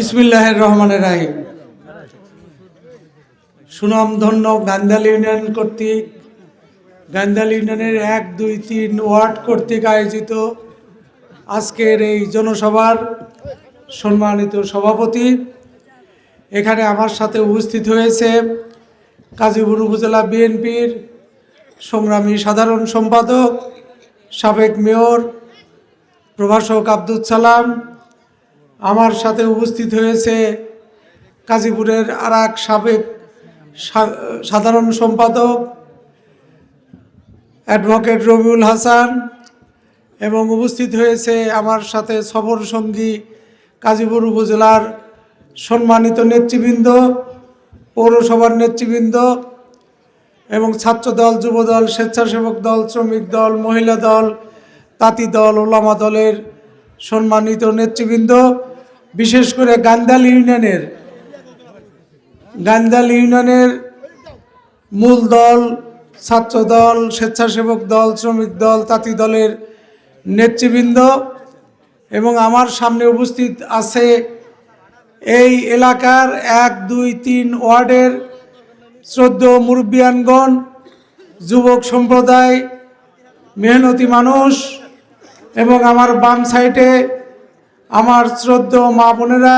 বিসমিল্লাহির রহমানির রহিম। সুনামধন্য গান্ধাল ইউনিয়ন কর্তৃক গান্ধাল ইউনিয়নের 1, 2, 3 ওয়ার্ড কর্তৃক আয়োজিত আজকের এই জনসভার সম্মানিত সভাপতি, এখানে আমার সাথে উপস্থিত হয়েছে গাজীপুর উপজেলা বিএনপির সংগ্রামী সাধারণ সম্পাদক, সাবেক মেয়র প্রভাষক আব্দুল সালাম। আমার সাথে উপস্থিত হয়েছে গাজীপুরের আরেক সাবেক সাধারণ সম্পাদক অ্যাডভোকেট রবিউল হাসান, এবং উপস্থিত হয়েছে আমার সাথে সফর সঙ্গী গাজীপুর উপজেলার সম্মানিত নেতৃবৃন্দ, পৌরসভার নেতৃবৃন্দ এবং ছাত্রদল, যুবদল, স্বেচ্ছাসেবক দল, শ্রমিক দল, মহিলা দল, তাঁতি দল, ওলামা দলের সম্মানিত নেতৃবৃন্দ, বিশেষ করে গান্ধাল ইউনিয়নের মূল দল, ছাত্রদল, স্বেচ্ছাসেবক দল, শ্রমিক দল, তাঁতি দলের নেতৃবৃন্দ, এবং আমার সামনে উপস্থিত আছে এই এলাকার 1, 2, 3 ওয়ার্ডের শ্রদ্ধেয় মুরব্বিয়ানগণ, যুবক সম্প্রদায়, মেহনতি মানুষ, এবং আমার বাম সাইডে আমার শ্রদ্ধেয় মা বোনেরা,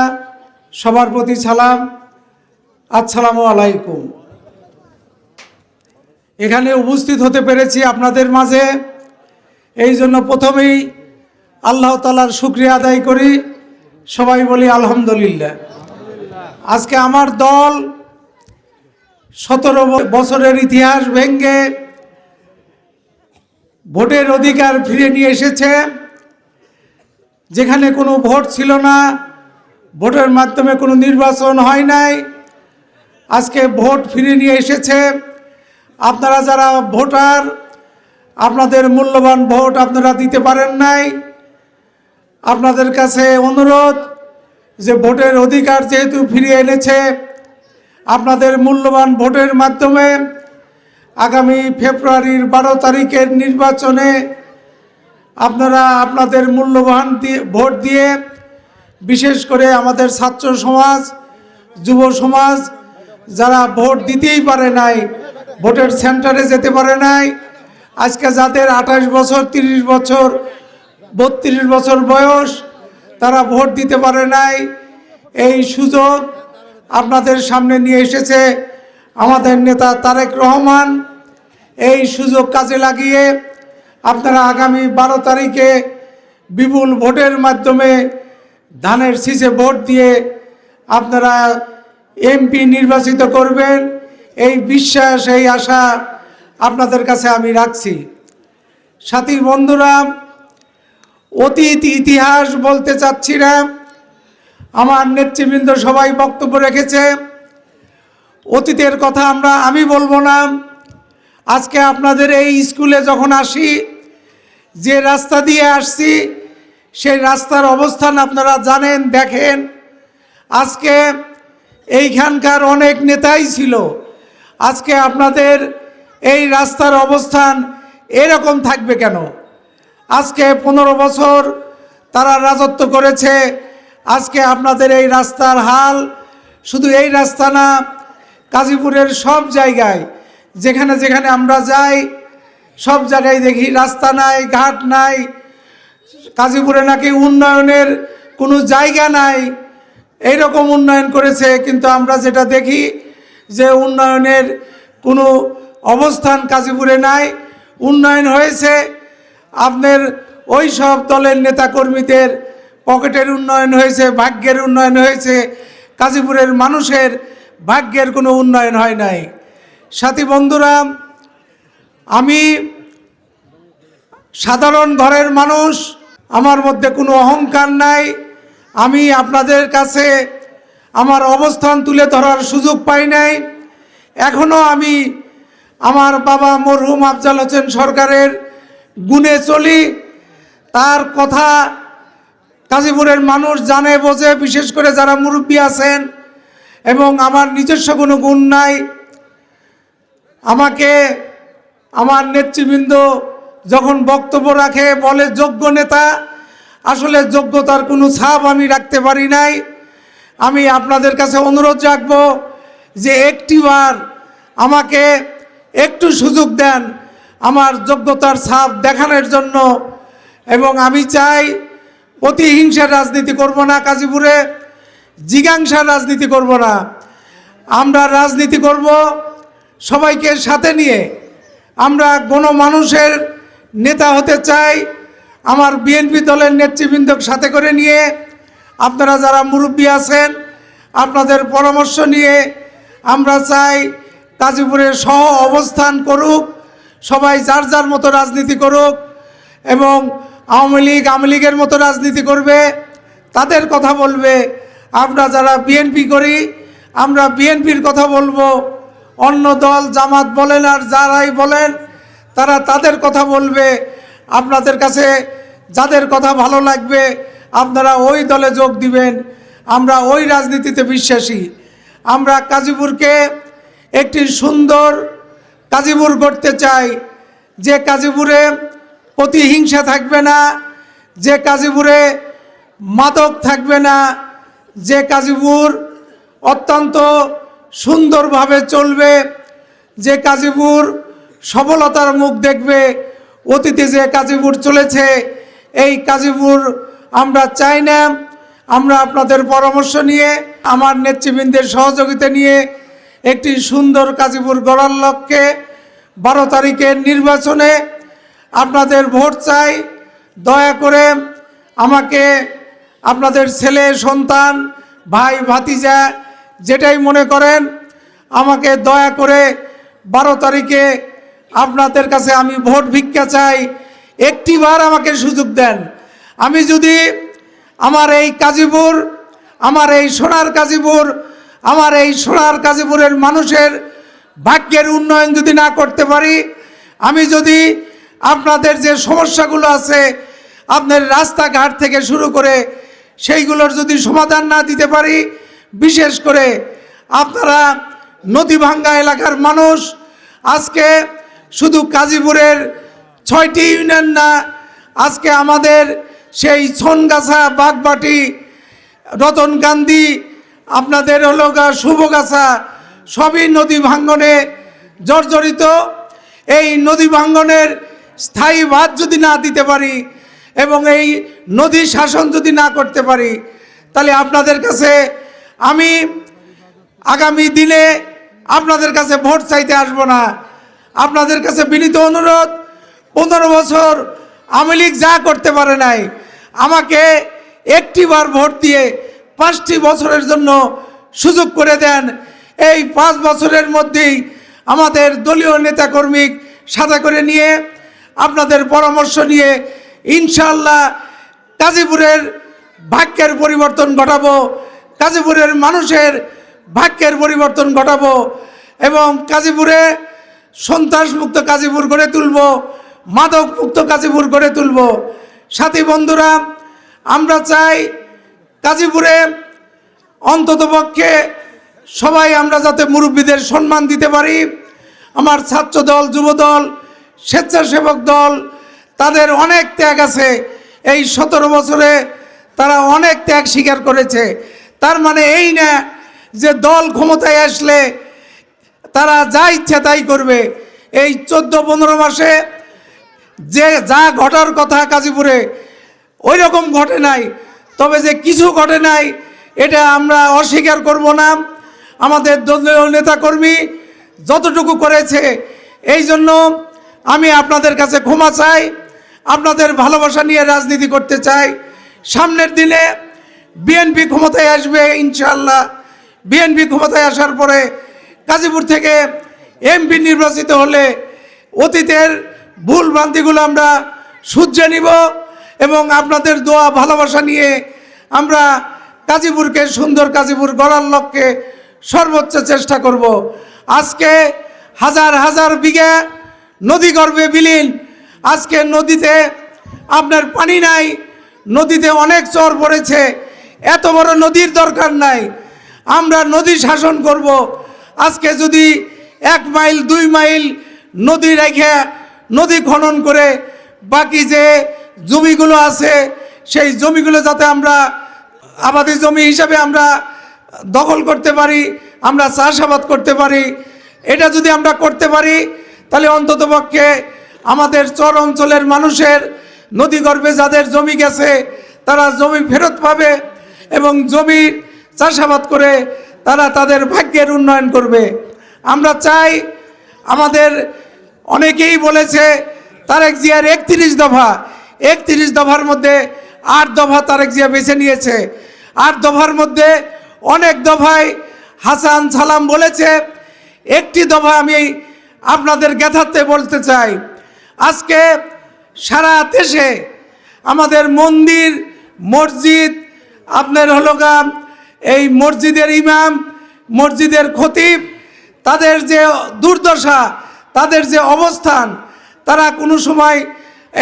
সবার প্রতি সালাম, আসসালামু আলাইকুম। এখানে উপস্থিত হতে পেরেছি আপনাদের মাঝে, এই জন্য প্রথমেই আল্লাহ তাআলার শুকরিয়া আদায় করি, সবাই বলি আলহামদুলিল্লাহ। আজকে আমার দল 17 বছরের ইতিহাস ভেঙে ভোটের অধিকার ফিরে নিয়ে এসেছে। যেখানে কোনো ভোট ছিল না, ভোটের মাধ্যমে কোনো নির্বাচন হয় নাই, আজকে ভোট ফিরে নিয়ে এসেছে। আপনারা যারা ভোটার, আপনাদের মূল্যবান ভোট আপনারা দিতে পারেন নাই, আপনাদের কাছে অনুরোধ যে ভোটের অধিকার যেহেতু ফিরিয়ে এনেছে, আপনাদের মূল্যবান ভোটের মাধ্যমে আগামী ফেব্রুয়ারির 12 তারিখের নির্বাচনে আপনারা আপনাদের মূল্যবান ভোট দিয়ে, বিশেষ করে আমাদের ছাত্র সমাজ, যুব সমাজ যারা ভোট দিতেই পারে নাই, ভোটের সেন্টারে যেতে পারে নাই, আজকে যাদের 28 বছর, 30 বছর, 32 বছর বয়স, তারা ভোট দিতে পারে নাই, এই সুযোগ আপনাদের সামনে নিয়ে এসেছে আমাদের নেতা তারেক রহমান। এই সুযোগ কাজে লাগিয়ে আপনারা আগামী 12 তারিখে বিপুল ভোটের মাধ্যমে ধানের শীষে ভোট দিয়ে আপনারা এমপি নির্বাচিত করবেন, এই বিশ্বাস, এই আশা আপনাদের কাছে আমি রাখছি। সাথী বন্ধুরা, অতীত ইতিহাস বলতে চাচ্ছি না, আমার নেতৃবৃন্দ সবাই বক্তব্য রেখেছে, অতীতের কথা আমি বলবো না। আজকে আপনাদের এই স্কুলে যখন আসি, যে রাস্তা দিয়ে আসছি সেই রাস্তার অবস্থান আপনারা জানেন, দেখেন। আজকে এইখানকার অনেক নেতাই ছিল, আজকে আপনাদের এই রাস্তার অবস্থান এরকম থাকবে কেন? আজকে 15 বছর তারা রাজত্ব করেছে, আজকে আপনাদের এই রাস্তার হাল, শুধু এই রাস্তা না, গাজীপুরের সব জায়গায় যেখানে যেখানে আমরা যাই, সব জায়গায় দেখি রাস্তা নাই, ঘাট নাই। গাজীপুরে নাকি উন্নয়নের কোনো জায়গা নাই, এইরকম উন্নয়ন করেছে, কিন্তু আমরা যেটা দেখি যে উন্নয়নের কোনো অবস্থান গাজীপুরে নাই। উন্নয়ন হয়েছে আপনার ওই সব দলের নেতাকর্মীদের পকেটের উন্নয়ন হয়েছে, ভাগ্যের উন্নয়ন হয়েছে, গাজীপুরের মানুষের ভাগ্যের কোনো উন্নয়ন হয় নাই। সাথী বন্ধুরা, আমি সাধারণ ঘরের মানুষ, আমার মধ্যে কোনো অহংকার নাই। আমি আপনাদের কাছে আমার অবস্থান তুলে ধরার সুযোগ পাই নাই। এখনও আমি আমার বাবা মরহুম আফজাল হোসেন সরকারের গুণে চলি, তার কথা গাজীপুরের মানুষ জানে, বোঝে, বিশেষ করে যারা মুরব্বী আছেন, এবং আমার নিজস্ব কোনো গুণ নাই। আমাকে আমার নেতৃবৃন্দ যখন বক্তব্য রাখে, বলে যোগ্য নেতা, আসলে যোগ্যতার কোনো ছাপ আমি রাখতে পারি নাই। আমি আপনাদের কাছে অনুরোধ রাখবো যে একটিবার আমাকে একটু সুযোগ দেন আমার যোগ্যতার ছাপ দেখানোর জন্য। এবং আমি চাই প্রতিহিংসার রাজনীতি করব না, গাজীপুরে জিজ্ঞাসার রাজনীতি করব না। আমরা রাজনীতি করব সবাইকে সাথে নিয়ে। আমরা গণমানুষের নেতা হতে চাই। আমার বিএনপি দলের নেতৃবৃন্দকে সাথে করে নিয়ে, আপনারা যারা মুরব্বী আছেন আপনাদের পরামর্শ নিয়ে আমরা চাই গাজীপুরে সহ অবস্থান করুক, সবাই যার যার মতো রাজনীতি করুক। এবং আওয়ামী লীগের মতো রাজনীতি করবে, তাদের কথা বলবে। আমরা যারা বিএনপি করি আমরা বিএনপির কথা বলবো। অন্য দল জামাত বলেন আর যারাই বলেন তারা তাদের কথা বলবে। আপনাদের কাছে যাদের কথা ভালো লাগবে আপনারা ওই দলে যোগ দিবেন। আমরা ওই রাজনীতিতে বিশ্বাসী। আমরা গাজীপুরকে একটি সুন্দর গাজীপুর গড়তে চাই, যে গাজীপুরে প্রতিহিংসা থাকবে না, যে গাজীপুরে মাদক থাকবে না, যে গাজীপুর অত্যন্ত সুন্দরভাবে চলবে, যে গাজীপুর সফলতার মুখ দেখবে। অতীতে যে গাজীপুর চলেছে এই গাজীপুর আমরা চাই না। আমরা আপনাদের পরামর্শ নিয়ে, আমার নেতৃবৃন্দের সহযোগিতা নিয়ে একটি সুন্দর গাজীপুর গড়ার লক্ষ্যে 12 তারিখের নির্বাচনে আপনাদের ভোট চাই। দয়া করে আমাকে আপনাদের ছেলে সন্তান ভাই ভাতিজা যেটাই মনে করেন আমাকে দয়া করে 12 তারিখে আপনাদের কাছে আমি ভোট ভিক্ষা চাই। একটিবার আমাকে সুযোগ দেন। আমি যদি আমার এই গাজীপুর, আমার এই সোনার গাজীপুর, আমার এই সোনার গাজীপুরের মানুষের ভাগ্যের উন্নয়ন যদি না করতে পারি, আমি যদি আপনাদের যে সমস্যাগুলো আছে আপনার রাস্তাঘাট থেকে শুরু করে সেইগুলোর যদি সমাধান না দিতে পারি, বিশেষ করে আপনারা নদীভাঙ্গা এলাকার মানুষ, আজকে শুধু গাজীপুরের 6টি ইউনিয়ন না, আজকে আমাদের সেই ছনগাছা, বাগবাটি, রতনকান্দি, আপনাদের হলো শুভগাছা সবই নদী ভাঙ্গনে জর্জরিত। এই নদী ভাঙ্গনের স্থায়ী বাঁধ যদি না দিতে পারি এবং এই নদী শাসন যদি না করতে পারি, তাহলে আপনাদের কাছে আমি আগামী দিনে আপনাদের কাছে ভোট চাইতে আসব না। আপনাদের কাছে বিনীত অনুরোধ, 15 বছর আওয়ামী লীগ যা করতে পারে নাই, আমাকে একটিবার ভোট দিয়ে 5টি বছরের জন্য সুযোগ করে দেন। এই 5 বছরের মধ্যেই আমাদের দলীয় নেতাকর্মী সাথে করে নিয়ে আপনাদের পরামর্শ নিয়ে ইনশাআল্লাহ গাজীপুরের ভাগ্যের পরিবর্তন ঘটাবো, গাজীপুরের মানুষের ভাগ্যের পরিবর্তন ঘটাবো এবং গাজীপুরে সন্ত্রাসমুক্ত গাজীপুর গড়ে তুলব, মাদক মুক্ত গাজীপুর গড়ে তুলব। সাথী বন্ধুরা, আমরা চাই গাজীপুরে অন্ততপক্ষে সবাই আমরা যাতে মুরব্বীদের সম্মান দিতে পারি। আমার ছাত্র দল, যুব দল, স্বেচ্ছাসেবক দল, তাদের অনেক ত্যাগ আছে। এই 17 বছরে তারা অনেক ত্যাগ স্বীকার করেছে। তার মানে এই না যে দল ক্ষমতায় আসলে তারা যা ইচ্ছা তাই করবে। এই 14-15 মাসে যে যা ঘটার কথা গাজীপুরে ওই রকম ঘটে নাই, তবে যে কিছু ঘটে নাই এটা আমরা অস্বীকার করব না। আমাদের দলীয় নেতাকর্মী যতটুকু করেছে, এই জন্য আমি আপনাদের কাছে ক্ষমা চাই, আপনাদের ভালোবাসা নিয়ে রাজনীতি করতে চাই। সামনের দিনে বিএনপি ক্ষমতায় আসবে ইনশাআল্লাহ। বিএনপি ক্ষমতায় আসার পরে গাজীপুর থেকে এমপি নির্বাচিত হলে অতীতের ভুল ভ্রান্তিগুলো আমরা শুধরে নিব এবং আপনাদের দোয়া ভালোবাসা নিয়ে আমরা গাজীপুরকে সুন্দর গাজীপুর গড়ার লক্ষ্যে সর্বোচ্চ চেষ্টা করব। আজকে হাজার হাজার বিঘা নদী গর্ভে বিলীন। আজকে নদীতে আপনার পানি নাই, নদীতে অনেক চর পড়েছে। এত বড় নদীর দরকার নাই, আমরা নদী শাসন করব। আজকে যদি 1 মাইল 2 মাইল নদী রেখে নদী খনন করে বাকি যে জমিগুলো আছে সেই জমিগুলো যাতে আমরা আবাদি জমি হিসাবে আমরা দখল করতে পারি, আমরা চাষাবাদ করতে পারি। এটা যদি আমরা করতে পারি তাহলে অন্ততপক্ষে আমাদের চর অঞ্চলের মানুষের নদীগর্ভে যাদের জমি গেছে তারা জমি ফেরত পাবে এবং জমির চাষাবাদ করে তারা তাদের ভাগ্যের উন্নয়ন করবে। আমরা চাই, আমাদের অনেকেই বলেছে তারেক জিয়ার 31 দফা, 31 দফার মধ্যে 8 দফা তারেক জিয়া বেছে নিয়েছে। 8 দফার মধ্যে অনেক দফায় হাসান সালাম বলেছে, একটি দফা আমি আপনাদের জ্ঞাতার্থে বলতে চাই। আজকে সারা দেশে আমাদের মন্দির মসজিদ, আপনার হলো এই মসজিদের ইমাম, মসজিদের খতিব, তাদের যে দুর্দশা, তাদের যে অবস্থান, তারা কোনো সময়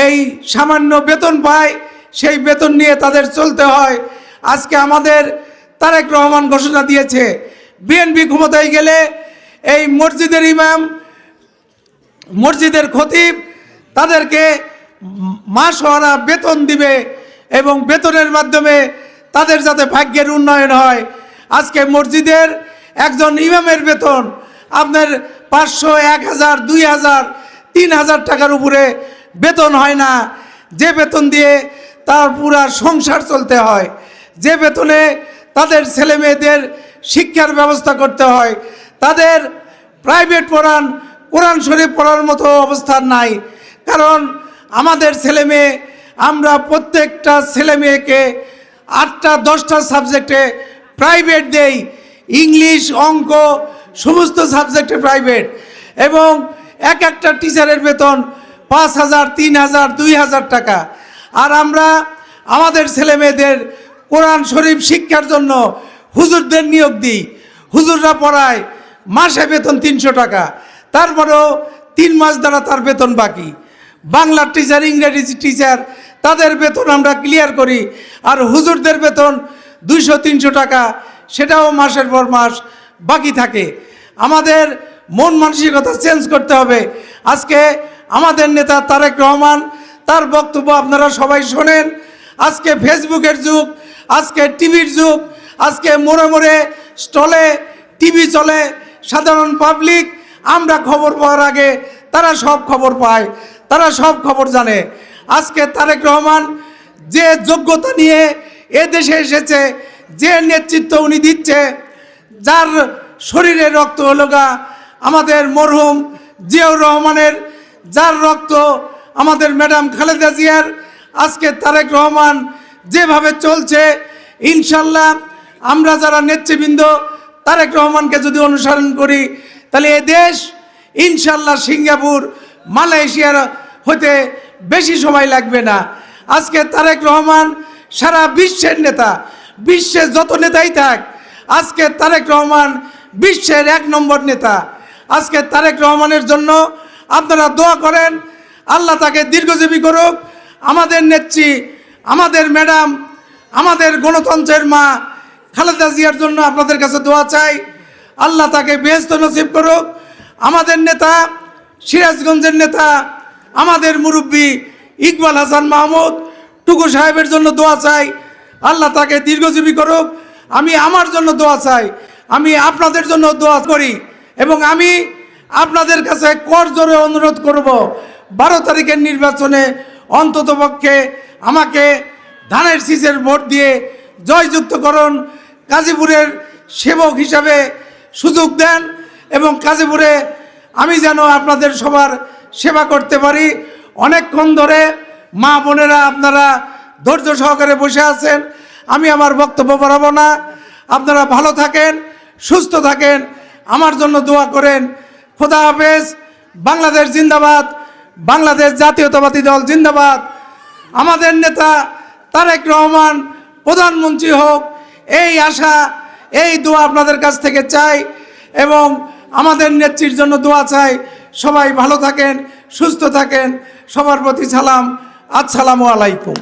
এই সামান্য বেতন পায়, সেই বেতন নিয়ে তাদের চলতে হয়। আজকে আমাদের তারেক রহমান ঘোষণা দিয়েছে বিএনপি ক্ষমতায় গেলে এই মসজিদের ইমাম, মসজিদের খতিব তাদেরকে মাসওয়ারা বেতন দিবে এবং বেতনের মাধ্যমে তাদের যাতে ভাগ্যের উন্নয়ন হয়। আজকে মসজিদের একজন ইমামের বেতন আপনার 500, 1000, 2000, 3000 টাকার উপরে বেতন হয় না, যে বেতন দিয়ে তার পুরা সংসার চলতে হয়, যে বেতনে তাদের ছেলে মেয়েদের শিক্ষার ব্যবস্থা করতে হয়। তাদের প্রাইভেট পড়ান, কোরআন শরীফ পড়ার মতো অবস্থান নাই। কারণ আমাদের ছেলে মেয়ে, আমরা প্রত্যেকটা ছেলে মেয়েকে 8টা 10টা সাবজেক্টে প্রাইভেট দেই, ইংলিশ, অঙ্ক, সমস্ত সাবজেক্টে প্রাইভেট, এবং একটা টিচারের বেতন 5000, 3000, 2000 টাকা। আর আমরা আমাদের ছেলে মেয়েদের কোরআন শরীফ শিক্ষার জন্য হুজুরদের নিয়োগ দিই, হুজুররা পড়ায়, মাসে বেতন 300 টাকা, তারপরেও 3 মাস দ্বারা তার বেতন বাকি। বাংলার টিচার, ইংরেজি টিচার, তাদের বেতন আমরা ক্লিয়ার করি, আর হুজুরদের বেতন 200-300 টাকা, সেটাও মাসের পর মাস বাকি থাকে। আমাদের মন মানসিকতা চেঞ্জ করতে হবে। আজকে আমাদের নেতা তারেক রহমান, তার বক্তব্য আপনারা সবাই শোনেন। আজকে ফেসবুকের যুগ, আজকে টিভির যুগ, আজকে মোড়ে মোড়ে স্টলে টিভি চলে, সাধারণ পাবলিক আমরা খবর পাওয়ার আগে তারা সব খবর পায়, তারা সব খবর জানে। আজকে তারেক রহমান যে যোগ্যতা নিয়ে এ দেশে এসেছে, যে নেতৃত্ব উনি দিচ্ছে, যার শরীরে রক্ত হলো আমাদের মরহুম জিয়াউর রহমানের, যার রক্ত আমাদের ম্যাডাম খালেদা জিয়ার, আজকে তারেক রহমান যেভাবে চলছে, ইনশাল্লাহ আমরা যারা নেতৃবৃন্দ তারেক রহমানকে যদি অনুসরণ করি তাহলে এ দেশ ইনশাল্লাহ সিঙ্গাপুর, মালয়েশিয়ার হতে বেশি সময় লাগবে না। আজকে তারেক রহমান সারা বিশ্বের নেতা, বিশ্বের যত নেতাই থাক, আজকে তারেক রহমান বিশ্বের 1 নম্বর নেতা। আজকে তারেক রহমানের জন্য আপনারা দোয়া করেন, আল্লাহ তাকে দীর্ঘজীবী করুক। আমাদের নেত্রী, আমাদের ম্যাডাম, আমাদের গণতন্ত্রের মা খালেদা জিয়ার জন্য আপনাদের কাছে দোয়া চাই, আল্লাহ তাকে বেহেশত নসিব করুক। আমাদের নেতা, সিরাজগঞ্জের নেতা, আমাদের মুরব্বী ইকবাল হাসান মাহমুদ টুকু সাহেবের জন্য দোয়া চাই, আল্লাহ তাকে দীর্ঘজীবী করুক। আমি আমার জন্য দোয়া চাই, আমি আপনাদের জন্য দোয়া করি, এবং আমি আপনাদের কাছে করজোরে অনুরোধ করব 12 তারিখের নির্বাচনে অন্ততপক্ষে আমাকে ধানের শীষের ভোট দিয়ে জয়যুক্ত করুন। গাজীপুরের সেবক হিসাবে সুযোগ দেন এবং গাজীপুরে আমি যেন আপনাদের সবার সেবা করতে পারি। অনেকক্ষণ ধরে মা বোনেরা আপনারা ধৈর্য সহকারে বসে আছেন, আমি আমার বক্তব্য বাড়াবো না। আপনারা ভালো থাকেন, সুস্থ থাকেন, আমার জন্য দোয়া করেন। খোদা হাফেজ। বাংলাদেশ জিন্দাবাদ, বাংলাদেশ জাতীয়তাবাদী দল জিন্দাবাদ। আমাদের নেতা তারেক রহমান প্রধানমন্ত্রী হোক, এই আশা, এই দোয়া আপনাদের কাছ থেকে চাই, এবং আমাদের নেত্রীর জন্য দোয়া চাই। সবাই ভালো থাকেন, সুস্থ থাকেন। সবার প্রতি সালাম, আসসালামু আলাইকুম।